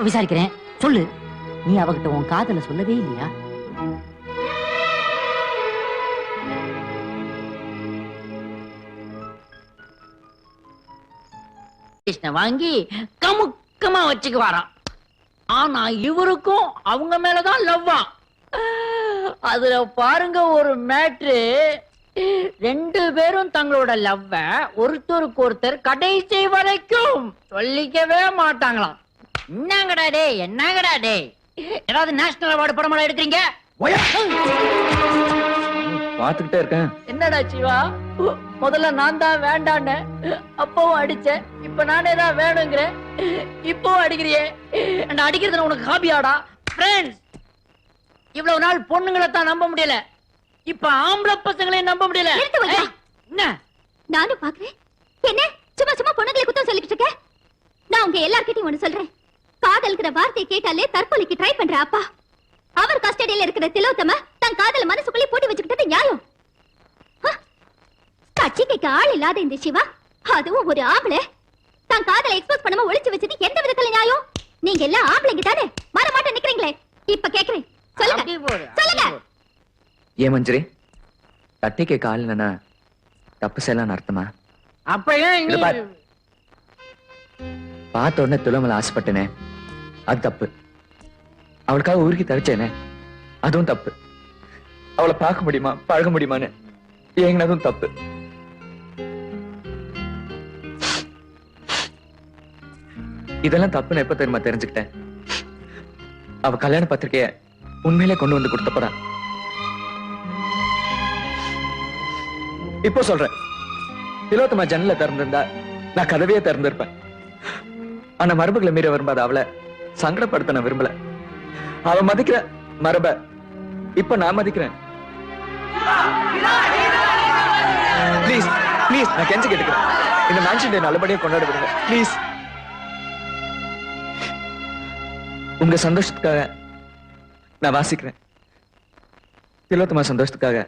விசாரிக்கிறேன், சொல்லு. நீ அவகிட்ட உன் காதல சொல்லவே இல்லையா? வாங்கி கமுக்கமா வச்சுக்கு வரான். ஆனா இவருக்கும் அவங்க மேலதான் லவ்வா. அதுல பாருங்க ஒரு மேட்ரு. 2 பேரும் தங்களோட லவ்வ ஒருத்தருக்கு ஒருத்தர் கடைசி வரைக்கும் சொல்லிக்கவே மாட்டாங்களாம். என்னங்கடா டே, என்னங்கடா டே, ஏதாவது நேஷனல் அவார்டு படமா எடுக்கிறீங்க? பாத்துக்கிட்டே இருக்கேன். என்னடா சிவா, முதல்ல நான் தான் வேண்டான்னு அப்பவும் அடிச்சேன், இப்ப நானே தான் வேணுங்கிறேன், இப்பவும் அடிக்கிறியே. அடிக்கிறது உனக்கு ஹாபியாடா? ஃப்ரெண்ட்ஸ், இவ்வளவு நாள் பொண்ணுங்களை தான் நம்ப முடியல, இப்ப ஆம்பளை பசங்களையும் நம்ப முடியல. என்ன நானும் பாக்குறேன். என்ன சும்மா சும்மா பொண்ணுங்களை குத்தம் சொல்லிக்கிட்டு இருக்க? நான் உங்க எல்லார்கிட்டயும் ஒண்ணு சொல்றேன். காதல்ங்கிற வார்த்தையை கேட்டாலே தற்கொலைக்கு ட்ரை பண்ற அப்பா, அவர் கஸ்டடியில இருக்கிற திலோத்தம தன் காதல மனசுக்குள்ளே போட்டு வச்சுக்கிட்டது நியாயம். கட்சிக்கு ஆள் இல்லாத இந்த சிவா, அதுவும் ஒரு ஆம்பளை, தன் காதலை எக்ஸ்போஸ் பண்ணாம ஒளிச்சு வச்சது எந்த விதத்துல நியாயம்? நீங்க எல்லாம் ஆம்பளைங்க தானே, மர மாட்ட நிக்கிறீங்களே. இப்ப கேக்குறேன், சொல்லுங்க சொல்லுங்க. ஏன் மஞ்சரி, தட்டிக்கு கால் இல்லைன்னா தப்பு செய்யலாம் அர்த்தமா? பார்த்த உடனே துளமல ஆசைப்பட்டனே, அது தப்பு. அவளுக்காக ஊருக்கு தவிச்சேனே, அதுவும் தப்பு. அவளை பார்க்க முடியுமா, பழக முடியுமான்னு ஏங்கினதும் தப்பு. இதெல்லாம் தப்புன்னு எப்ப தெரியுமா தெரிஞ்சுக்கிட்டேன்? அவ கல்யாண பத்திரிக்கைய உண்மையிலே கொண்டு வந்து கொடுத்தப்பதான். இப்போ சொல்றேன், திலோத்தமா ஜன்னல திறந்திருந்தா நான் கதவையே திறந்திருப்பேன். ஆனா மரபுகளை மீற விரும்பாத அவளை சங்கடப்படுத்த நான் விரும்பல. அவ மதிக்கிற மரப இப்ப நான் மதிக்கிறேன். ப்ளீஸ் ப்ளீஸ், நான் கெஞ்சி கேட்டுக்கிறேன், இந்த மேன்ஷன் டே நல்லபடியா கொண்டாட விடுங்க ப்ளீஸ். உங்க சந்தோஷத்துக்காக நான் வாசிக்கிறேன், திலோத்தமா சந்தோஷத்துக்காக